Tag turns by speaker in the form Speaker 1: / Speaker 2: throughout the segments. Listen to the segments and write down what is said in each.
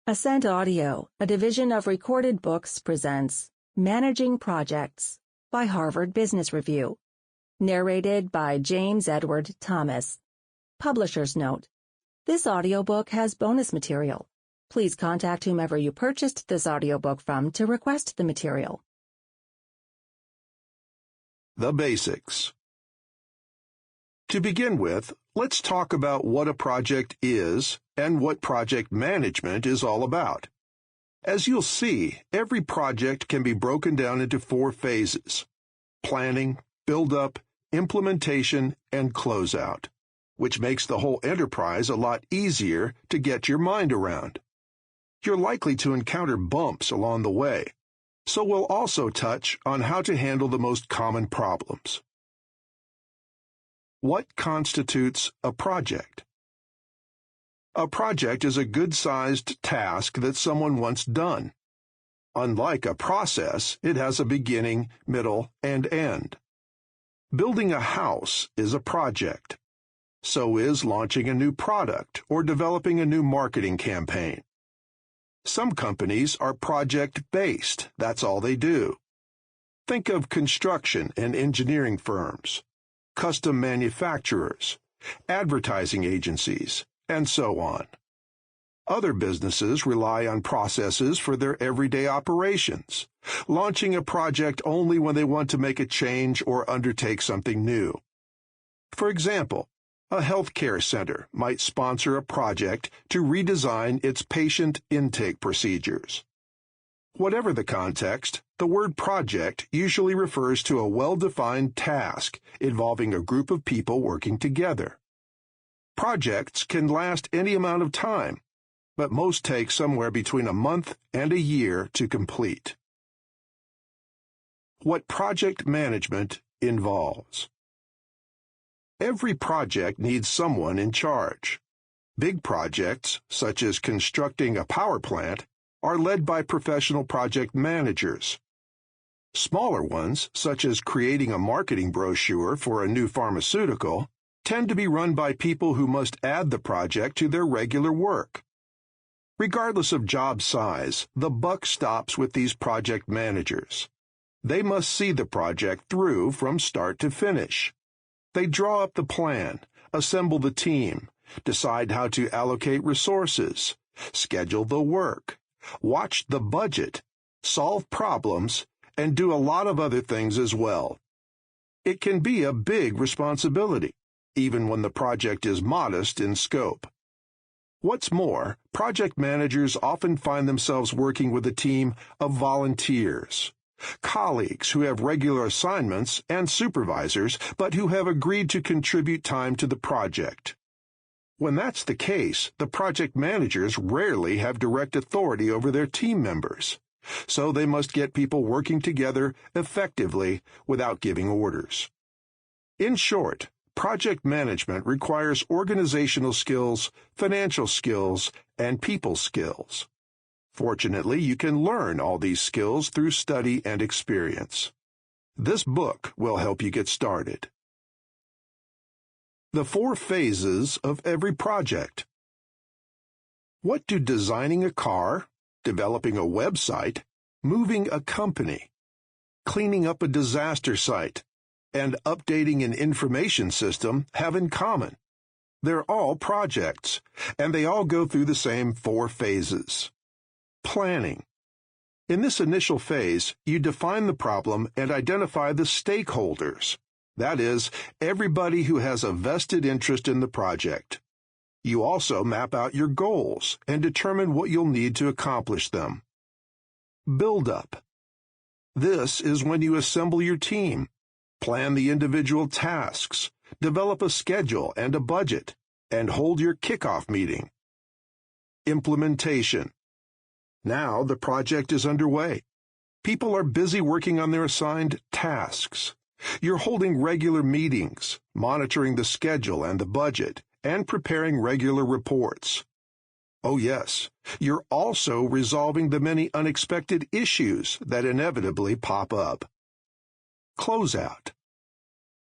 Speaker 1: Ascent Audio, a division of Recorded Books, presents Managing Projects by Harvard Business Review. Narrated by James Edward Thomas. Publisher's note: this audiobook has bonus material. Please contact whomever you purchased this audiobook from to request the material.
Speaker 2: The basics. To begin with, let's talk about what a project is and what project management is all about. As you'll see, every project can be broken down into 4 phases: planning, build-up, implementation, and closeout, which makes the whole enterprise a lot easier to get your mind around. You're likely to encounter bumps along the way, so we'll also touch on how to handle the most common problems. What constitutes a project? A project is a good-sized task that someone wants done. Unlike a process, it has a beginning, middle, and end. Building a house is a project. So is launching a new product or developing a new marketing campaign. Some companies are project-based. That's all they do. Think of construction and engineering firms, custom manufacturers, advertising agencies, and so on. Other businesses rely on processes for their everyday operations, launching a project only when they want to make a change or undertake something new. For example, a healthcare center might sponsor a project to redesign its patient intake procedures. Whatever the context, the word project usually refers to a well-defined task involving a group of people working together. Projects can last any amount of time, but most take somewhere between a month and a year to complete. What project management involves. Every project needs someone in charge. Big projects, such as constructing a power plant, are led by professional project managers. Smaller ones, such as creating a marketing brochure for a new pharmaceutical, tend to be run by people who must add the project to their regular work. Regardless of job size, the buck stops with these project managers. They must see the project through from start to finish. They draw up the plan, assemble the team, decide how to allocate resources, schedule the work, watch the budget, solve problems, and do a lot of other things as well. It can be a big responsibility, even when the project is modest in scope. What's more, project managers often find themselves working with a team of volunteers, colleagues who have regular assignments and supervisors, but who have agreed to contribute time to the project. When that's the case, the project managers rarely have direct authority over their team members, so they must get people working together effectively without giving orders. In short, project management requires organizational skills, financial skills, and people skills. Fortunately, you can learn all these skills through study and experience. This book will help you get started. The 4 phases of every project. What do designing a car, developing a website, moving a company, cleaning up a disaster site, and updating an information system have in common? They're all projects, and they all go through the same 4 phases. Planning. In this initial phase, you define the problem and identify the stakeholders. That is, everybody who has a vested interest in the project. You also map out your goals and determine what you'll need to accomplish them. Build-up. This is when you assemble your team, plan the individual tasks, develop a schedule and a budget, and hold your kickoff meeting. Implementation. Now the project is underway. People are busy working on their assigned tasks. You're holding regular meetings, monitoring the schedule and the budget, and preparing regular reports. Oh yes, you're also resolving the many unexpected issues that inevitably pop up. Closeout.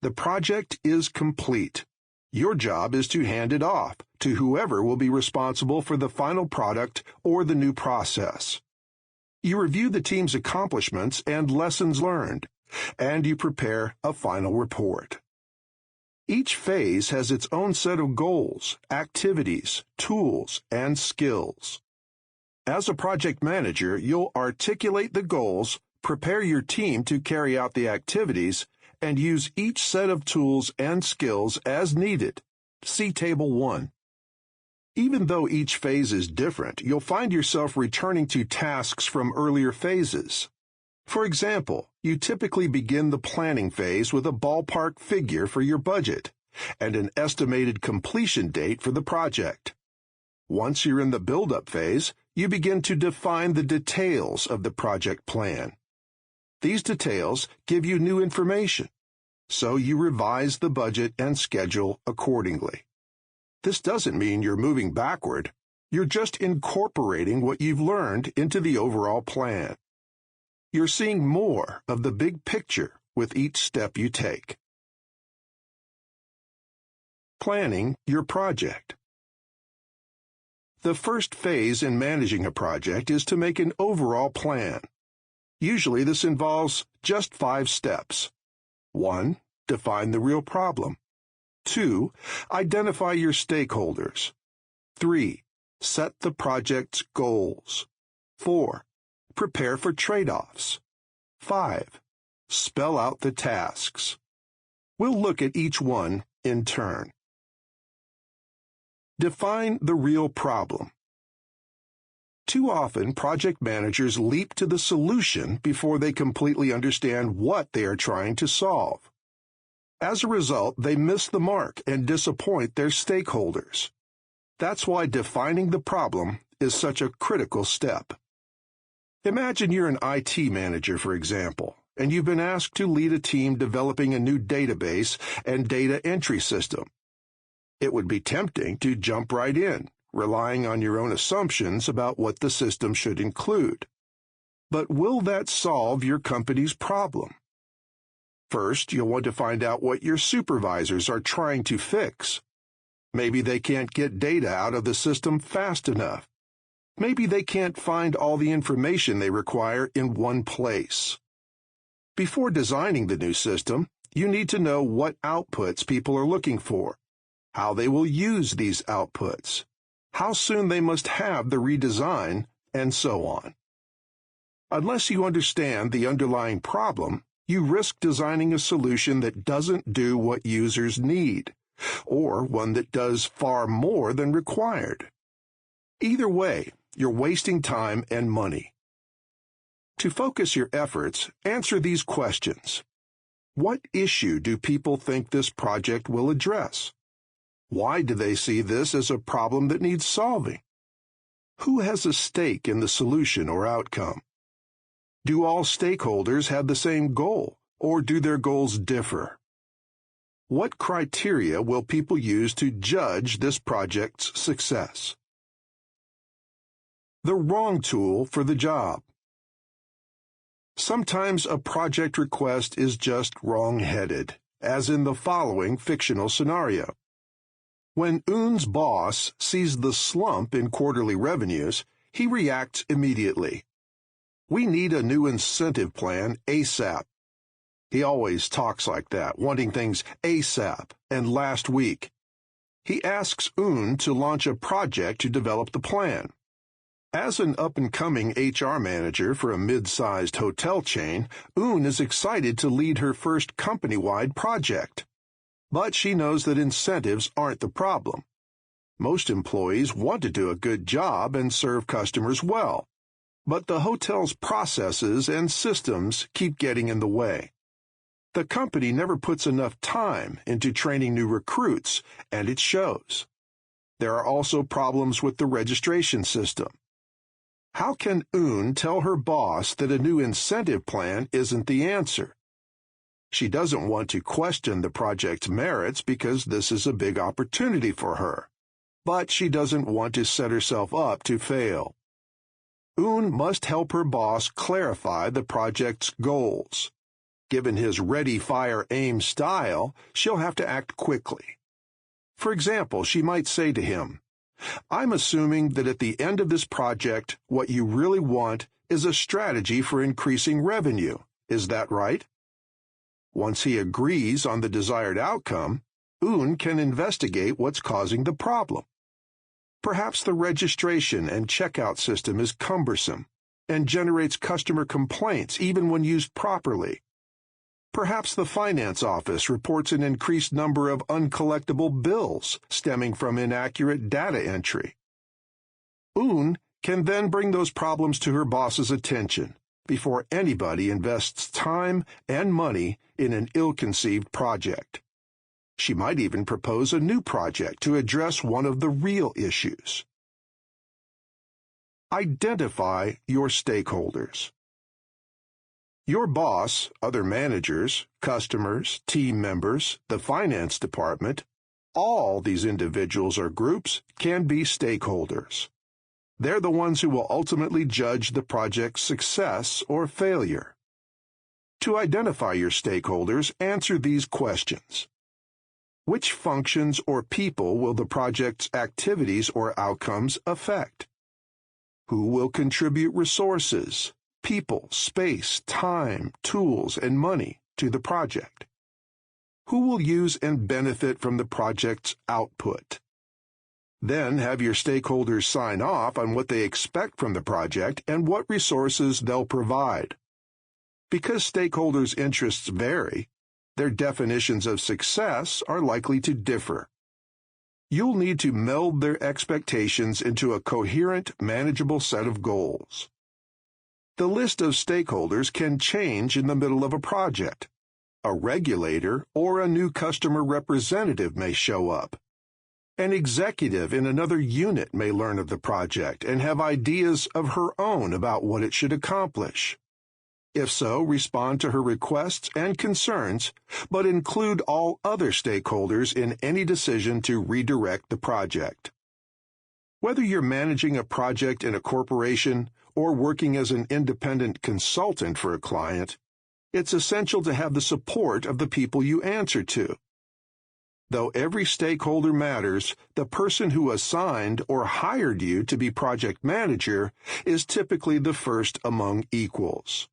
Speaker 2: The project is complete. Your job is to hand it off to whoever will be responsible for the final product or the new process. You review the team's accomplishments and lessons learned, and you prepare a final report. Each phase has its own set of goals, activities, tools, and skills. As a project manager, you'll articulate the goals, prepare your team to carry out the activities, and use each set of tools and skills as needed. See Table 1. Even though each phase is different, you'll find yourself returning to tasks from earlier phases. For example, you typically begin the planning phase with a ballpark figure for your budget and an estimated completion date for the project. Once you're in the build-up phase, you begin to define the details of the project plan. These details give you new information, so you revise the budget and schedule accordingly. This doesn't mean you're moving backward. You're just incorporating what you've learned into the overall plan. You're seeing more of the big picture with each step you take. Planning your project. The first phase in managing a project is to make an overall plan. Usually this involves just 5 steps. 1. Define the real problem. 2. Identify your stakeholders. 3. Set the project's goals. 4. Prepare for trade-offs. 5. Spell out the tasks. We'll look at each one in turn. Define the real problem. Too often, project managers leap to the solution before they completely understand what they are trying to solve. As a result, they miss the mark and disappoint their stakeholders. That's why defining the problem is such a critical step. Imagine you're an IT manager, for example, and you've been asked to lead a team developing a new database and data entry system. It would be tempting to jump right in, relying on your own assumptions about what the system should include. But will that solve your company's problem? First, you'll want to find out what your supervisors are trying to fix. Maybe they can't get data out of the system fast enough. Maybe they can't find all the information they require in one place. Before designing the new system, you need to know what outputs people are looking for, how they will use these outputs, how soon they must have the redesign, and so on. Unless you understand the underlying problem, you risk designing a solution that doesn't do what users need, or one that does far more than required. Either way, you're wasting time and money. To focus your efforts, answer these questions. What issue do people think this project will address? Why do they see this as a problem that needs solving? Who has a stake in the solution or outcome? Do all stakeholders have the same goal, or do their goals differ? What criteria will people use to judge this project's success? The wrong tool for the job. Sometimes a project request is just wrong-headed, as in the following fictional scenario. When Un's boss sees the slump in quarterly revenues, he reacts immediately. We need a new incentive plan ASAP. He always talks like that, wanting things ASAP and last week. He asks Un to launch a project to develop the plan. As an up-and-coming HR manager for a mid-sized hotel chain, Un is excited to lead her first company-wide project. But she knows that incentives aren't the problem. Most employees want to do a good job and serve customers well, but the hotel's processes and systems keep getting in the way. The company never puts enough time into training new recruits, and it shows. There are also problems with the registration system. How can Un tell her boss that a new incentive plan isn't the answer? She doesn't want to question the project's merits because this is a big opportunity for her, but she doesn't want to set herself up to fail. Un must help her boss clarify the project's goals. Given his ready, fire, aim style, she'll have to act quickly. For example, she might say to him, "I'm assuming that at the end of this project, what you really want is a strategy for increasing revenue. Is that right?" Once he agrees on the desired outcome, Un can investigate what's causing the problem. Perhaps the registration and checkout system is cumbersome and generates customer complaints even when used properly. Perhaps the finance office reports an increased number of uncollectible bills stemming from inaccurate data entry. Un can then bring those problems to her boss's attention before anybody invests time and money in an ill-conceived project. She might even propose a new project to address one of the real issues. Identify your stakeholders. Your boss, other managers, customers, team members, the finance department, all these individuals or groups can be stakeholders. They're the ones who will ultimately judge the project's success or failure. To identify your stakeholders, answer these questions. Which functions or people will the project's activities or outcomes affect? Who will contribute resources, people, space, time, tools, and money to the project? Who will use and benefit from the project's output? Then have your stakeholders sign off on what they expect from the project and what resources they'll provide. Because stakeholders' interests vary, their definitions of success are likely to differ. You'll need to meld their expectations into a coherent, manageable set of goals. The list of stakeholders can change in the middle of a project. A regulator or a new customer representative may show up. An executive in another unit may learn of the project and have ideas of her own about what it should accomplish. If so, respond to her requests and concerns, but include all other stakeholders in any decision to redirect the project. Whether you're managing a project in a corporation or working as an independent consultant for a client, it's essential to have the support of the people you answer to. Though every stakeholder matters, the person who assigned or hired you to be project manager is typically the first among equals.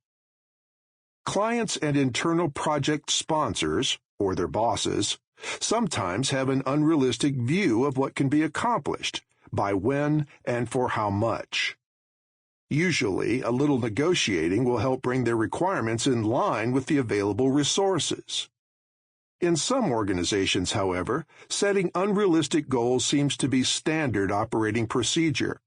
Speaker 2: Clients and internal project sponsors, or their bosses, sometimes have an unrealistic view of what can be accomplished, by when, and for how much. Usually, a little negotiating will help bring their requirements in line with the available resources. In some organizations, however, setting unrealistic goals seems to be standard operating procedure.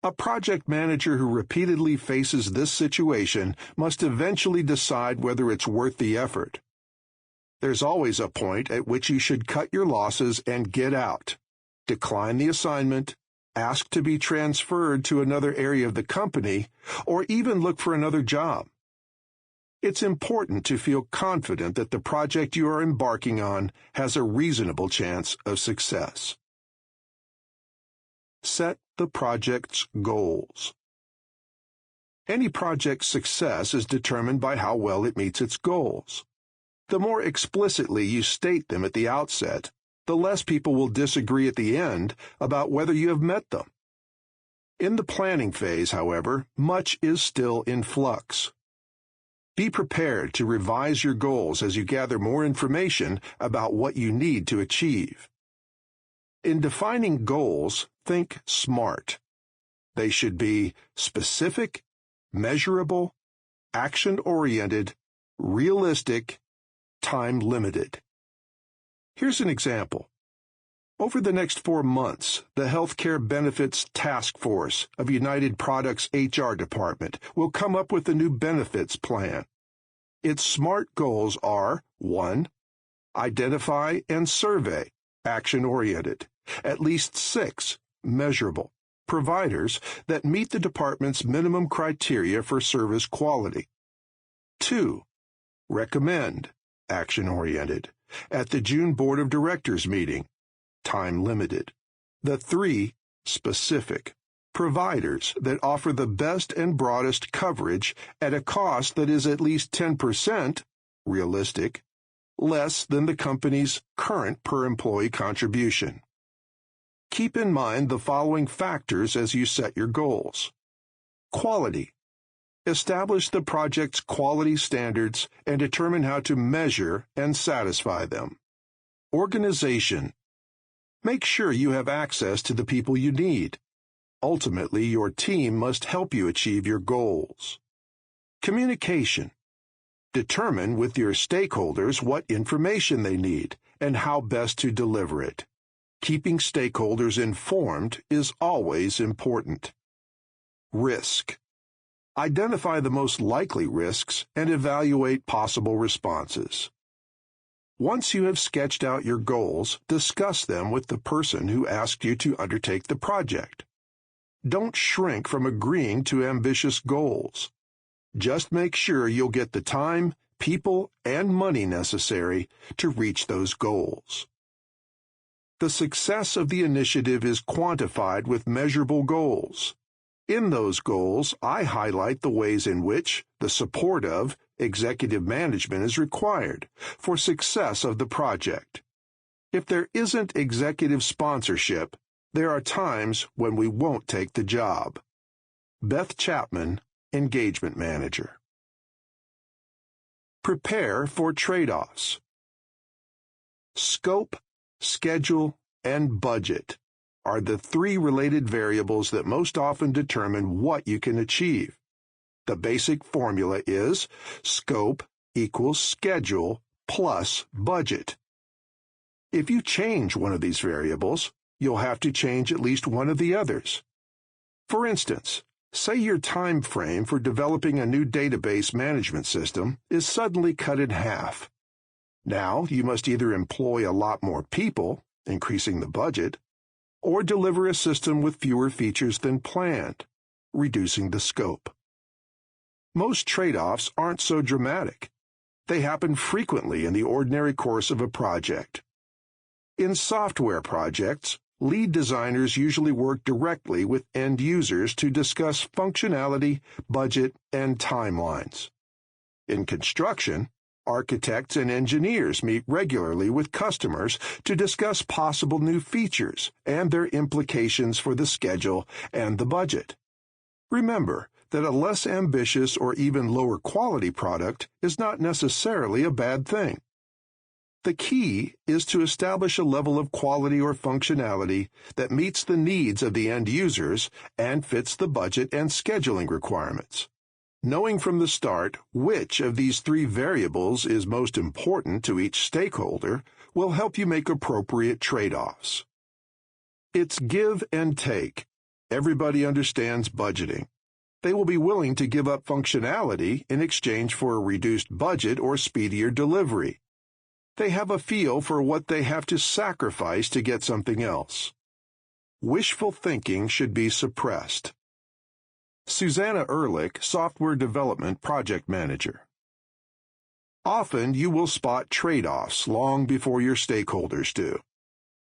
Speaker 2: A project manager who repeatedly faces this situation must eventually decide whether it's worth the effort. There's always a point at which you should cut your losses and get out, decline the assignment, ask to be transferred to another area of the company, or even look for another job. It's important to feel confident that the project you are embarking on has a reasonable chance of success. Set the project's goals. Any project's success is determined by how well it meets its goals. The more explicitly you state them at the outset, the less people will disagree at the end about whether you have met them. In the planning phase, however, much is still in flux. Be prepared to revise your goals as you gather more information about what you need to achieve. In defining goals, think SMART. They should be specific, measurable, action-oriented, realistic, time-limited. Here's an example. Over the next 4 months, the Healthcare Benefits Task Force of United Products HR Department will come up with a new benefits plan. Its SMART goals are 1. Identify and survey, action-oriented, at least 6, measurable, providers that meet the department's minimum criteria for service quality. 2. Recommend, action-oriented, at the June Board of Directors meeting, time-limited. The 3, specific, providers that offer the best and broadest coverage at a cost that is at least 10%, realistic, less than the company's current per-employee contribution. Keep in mind the following factors as you set your goals. Quality. Establish the project's quality standards and determine how to measure and satisfy them. Organization. Make sure you have access to the people you need. Ultimately, your team must help you achieve your goals. Communication. Determine with your stakeholders what information they need and how best to deliver it. Keeping stakeholders informed is always important. Risk. Identify the most likely risks and evaluate possible responses. Once you have sketched out your goals, discuss them with the person who asked you to undertake the project. Don't shrink from agreeing to ambitious goals. Just make sure you'll get the time, people, and money necessary to reach those goals. The success of the initiative is quantified with measurable goals. In those goals, I highlight the ways in which the support of executive management is required for success of the project. If there isn't executive sponsorship, there are times when we won't take the job. Beth Chapman, Engagement Manager. Prepare for trade-offs. Scope, schedule, and budget are the three related variables that most often determine what you can achieve. The basic formula is scope equals schedule plus budget. If you change one of these variables, you'll have to change at least one of the others. For instance, say your time frame for developing a new database management system is suddenly cut in half. Now you must either employ a lot more people, increasing the budget, or deliver a system with fewer features than planned, reducing the scope. Most trade-offs aren't so dramatic. They happen frequently in the ordinary course of a project. In software projects, lead designers usually work directly with end users to discuss functionality, budget, and timelines. In construction, architects and engineers meet regularly with customers to discuss possible new features and their implications for the schedule and the budget. Remember that a less ambitious or even lower quality product is not necessarily a bad thing. The key is to establish a level of quality or functionality that meets the needs of the end users and fits the budget and scheduling requirements. Knowing from the start which of these three variables is most important to each stakeholder will help you make appropriate trade-offs. It's give and take. Everybody understands budgeting. They will be willing to give up functionality in exchange for a reduced budget or speedier delivery. They have a feel for what they have to sacrifice to get something else. Wishful thinking should be suppressed. Susanna Ehrlich, Software Development Project Manager. Often you will spot trade-offs long before your stakeholders do.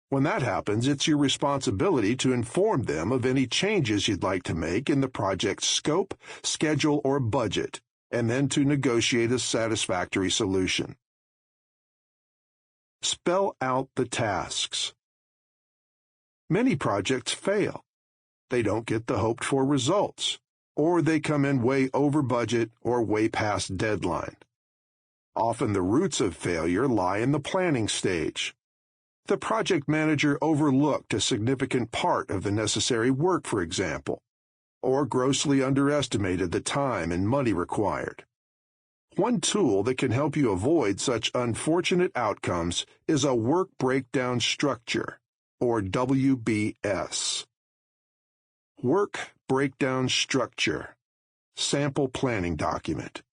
Speaker 2: When that happens, it's your responsibility to inform them of any changes you'd like to make in the project's scope, schedule, or budget, and then to negotiate a satisfactory solution. Spell out the tasks. Many projects fail. They don't get the hoped-for results, or they come in way over budget or way past deadline. Often the roots of failure lie in the planning stage. The project manager overlooked a significant part of the necessary work, for example, or grossly underestimated the time and money required. One tool that can help you avoid such unfortunate outcomes is a Work Breakdown Structure, or WBS. Work Breakdown Structure, Sample Planning Document.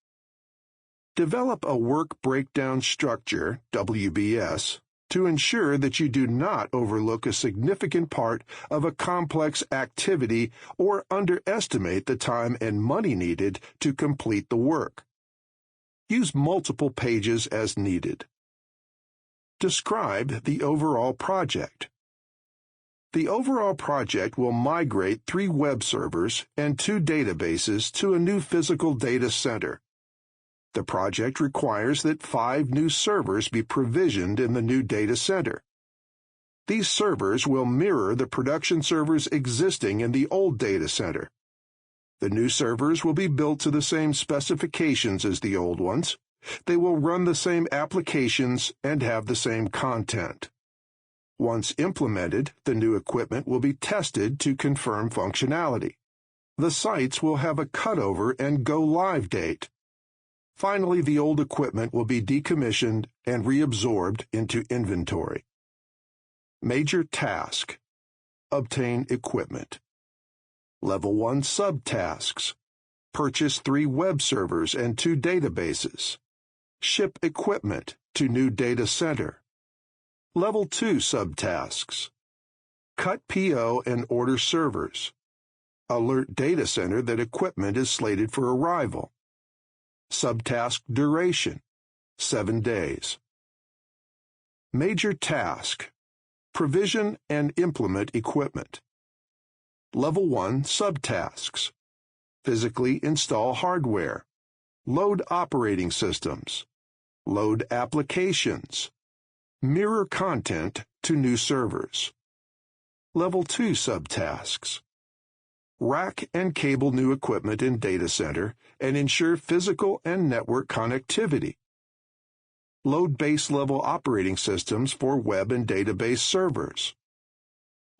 Speaker 2: Develop a Work Breakdown Structure, WBS, to ensure that you do not overlook a significant part of a complex activity or underestimate the time and money needed to complete the work. Use multiple pages as needed. Describe the overall project. The overall project will migrate 3 web servers and 2 databases to a new physical data center. The project requires that 5 new servers be provisioned in the new data center. These servers will mirror the production servers existing in the old data center. The new servers will be built to the same specifications as the old ones. They will run the same applications and have the same content. Once implemented, the new equipment will be tested to confirm functionality. The sites will have a cutover and go-live date. Finally, the old equipment will be decommissioned and reabsorbed into inventory. Major task: obtain equipment. Level 1 subtasks: purchase 3 web servers and 2 databases. Ship equipment to new data center. Level 2 subtasks: cut PO and order servers. Alert data center that equipment is slated for arrival. Subtask duration: 7 days. Major task: provision and implement equipment. Level 1 subtasks: physically install hardware. Load operating systems. Load applications. Mirror content to new servers. Level 2 subtasks: rack and cable new equipment in data center and ensure physical and network connectivity. Load base level operating systems for web and database servers.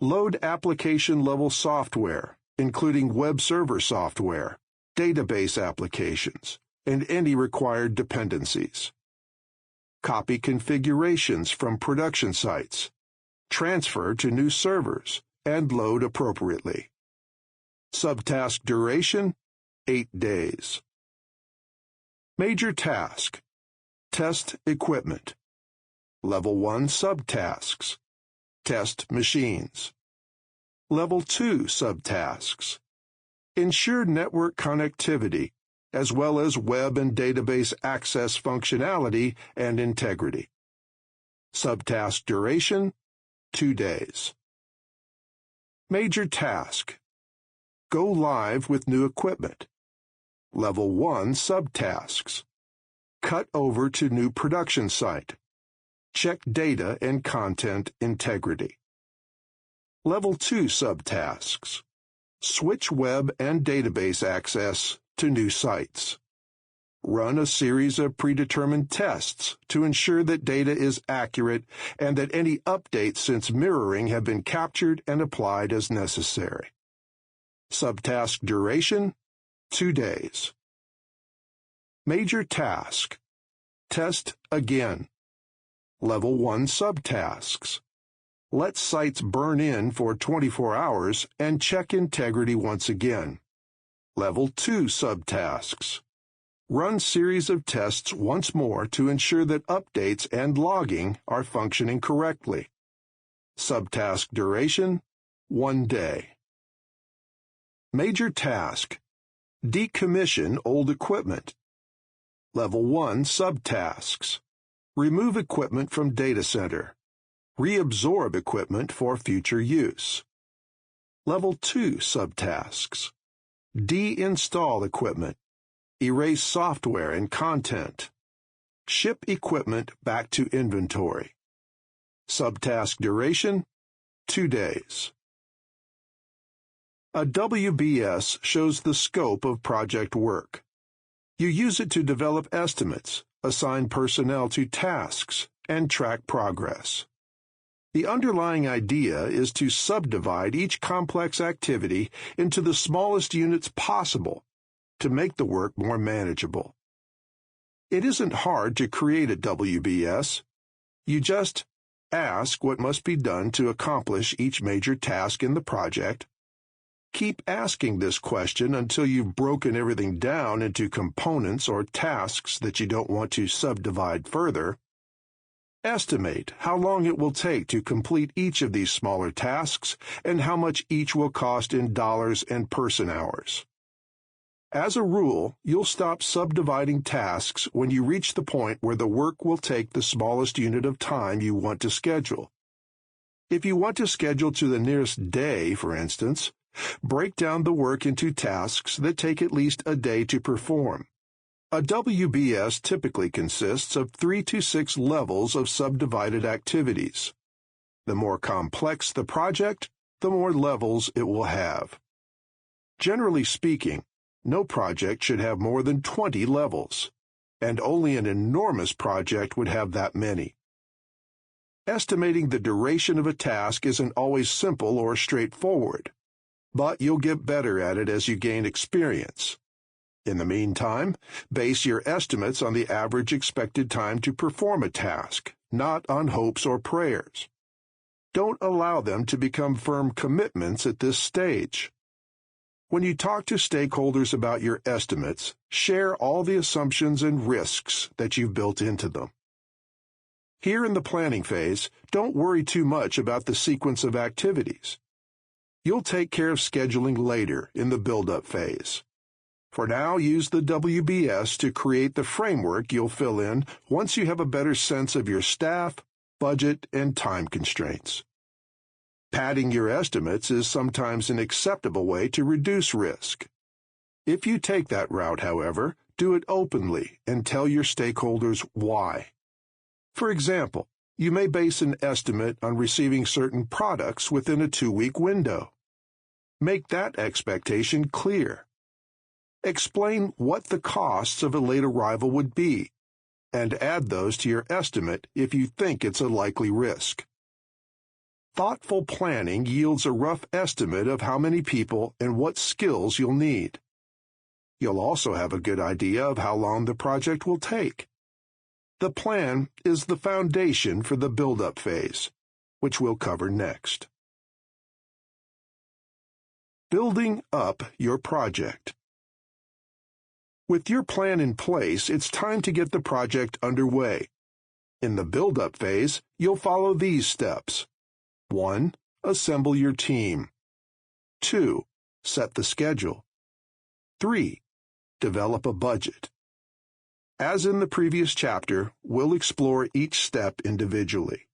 Speaker 2: Load application level software, including web server software, database applications, and any required dependencies. Copy configurations from production sites. Transfer to new servers and load appropriately. Subtask duration: 8 days. Major task: test equipment. Level 1 subtasks: test machines. Level 2 subtasks: ensure network connectivity, as well as web and database access functionality and integrity. Subtask duration: 2 days. Major task: go live with new equipment. Level 1 subtasks: cut over to new production site. Check data and content integrity. Level 2 subtasks: switch web and database access to new sites. Run a series of predetermined tests to ensure that data is accurate and that any updates since mirroring have been captured and applied as necessary. Subtask duration: 2 days. Major task: test again. Level 1 subtasks: let sites burn in for 24 hours and check integrity once again. Level 2 subtasks: run series of tests once more to ensure that updates and logging are functioning correctly. Subtask duration: 1 day. Major task: decommission old equipment. Level 1 subtasks: remove equipment from data center. Reabsorb equipment for future use. Level 2 subtasks: deinstall equipment. Erase software and content. Ship equipment back to inventory. Subtask duration: 2 days. A WBS shows the scope of project work. You use it to develop estimates, assign personnel to tasks, and track progress. The underlying idea is to subdivide each complex activity into the smallest units possible to make the work more manageable. It isn't hard to create a WBS. You just ask what must be done to accomplish each major task in the project. Keep asking this question until you've broken everything down into components or tasks that you don't want to subdivide further. Estimate how long it will take to complete each of these smaller tasks and how much each will cost in dollars and person hours. As a rule, you'll stop subdividing tasks when you reach the point where the work will take the smallest unit of time you want to schedule. If you want to schedule to the nearest day, for instance, break down the work into tasks that take at least a day to perform. A WBS typically consists of 3 to 6 levels of subdivided activities. The more complex the project, the more levels it will have. Generally speaking, no project should have more than 20 levels, and only an enormous project would have that many. Estimating the duration of a task isn't always simple or straightforward, but you'll get better at it as you gain experience. In the meantime, base your estimates on the average expected time to perform a task, not on hopes or prayers. Don't allow them to become firm commitments at this stage. When you talk to stakeholders about your estimates, share all the assumptions and risks that you've built into them. Here in the planning phase, don't worry too much about the sequence of activities. You'll take care of scheduling later in the build-up phase. For now, use the WBS to create the framework you'll fill in once you have a better sense of your staff, budget, and time constraints. Padding your estimates is sometimes an acceptable way to reduce risk. If you take that route, however, do it openly and tell your stakeholders why. For example, you may base an estimate on receiving certain products within a 2-week window. Make that expectation clear. Explain what the costs of a late arrival would be, and add those to your estimate if you think it's a likely risk. Thoughtful planning yields a rough estimate of how many people and what skills you'll need. You'll also have a good idea of how long the project will take. The plan is the foundation for the build-up phase, which we'll cover next. Building up your project. With your plan in place, it's time to get the project underway. In the build-up phase, you'll follow these steps. 1. Assemble your team. 2. Set the schedule. 3. Develop a budget. As in the previous chapter, we'll explore each step individually.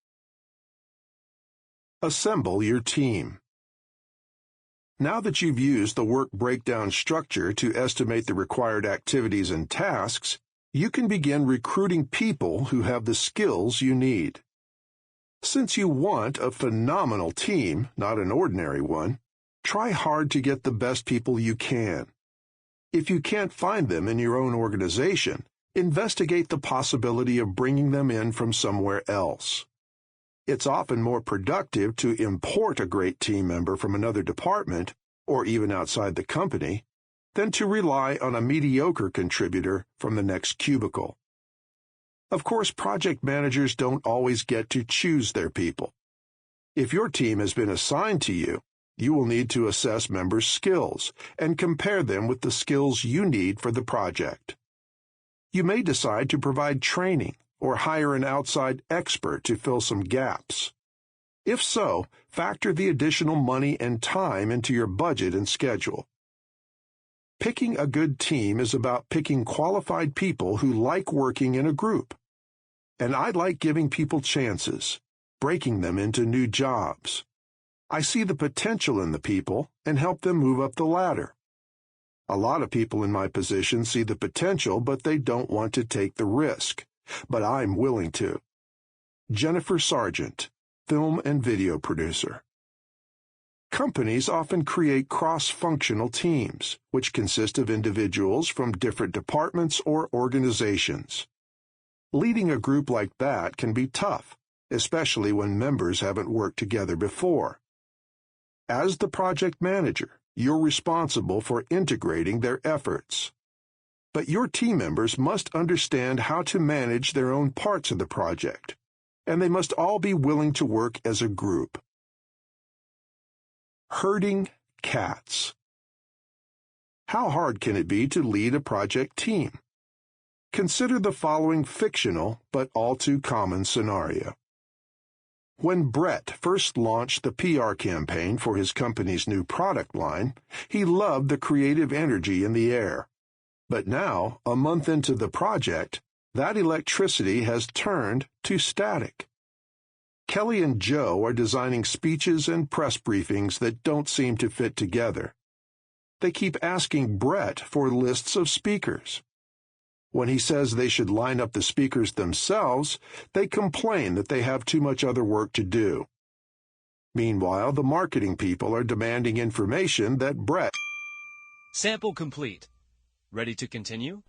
Speaker 2: Assemble your team. Now that you've used the work breakdown structure to estimate the required activities and tasks, you can begin recruiting people who have the skills you need. Since you want a phenomenal team, not an ordinary one, try hard to get the best people you can. If you can't find them in your own organization, investigate the possibility of bringing them in from somewhere else. It's often more productive to import a great team member from another department, or even outside the company, than to rely on a mediocre contributor from the next cubicle. Of course, project managers don't always get to choose their people. If your team has been assigned to you, you will need to assess members' skills and compare them with the skills you need for the project. You may decide to provide training or hire an outside expert to fill some gaps. If so, factor the additional money and time into your budget and schedule. Picking a good team is about picking qualified people who like working in a group. And I like giving people chances, breaking them into new jobs. I see the potential in the people and help them move up the ladder. A lot of people in my position see the potential, but they don't want to take the risk. But I'm willing to. Jennifer Sargent, film and video producer. Companies often create cross-functional teams, which consist of individuals from different departments or organizations. Leading a group like that can be tough, especially when members haven't worked together before. As the project manager, you're responsible for integrating their efforts. But your team members must understand how to manage their own parts of the project, and they must all be willing to work as a group. Herding cats. How hard can it be to lead a project team? Consider the following fictional but all too common scenario. When Brett first launched the PR campaign for his company's new product line, he loved the creative energy in the air. But now, a month into the project, that electricity has turned to static. Kelly and Joe are designing speeches and press briefings that don't seem to fit together. They keep asking Brett for lists of speakers. When he says they should line up the speakers themselves, they complain that they have too much other work to do. Meanwhile, the marketing people are demanding information that Brett.
Speaker 3: Sample complete. Ready to continue?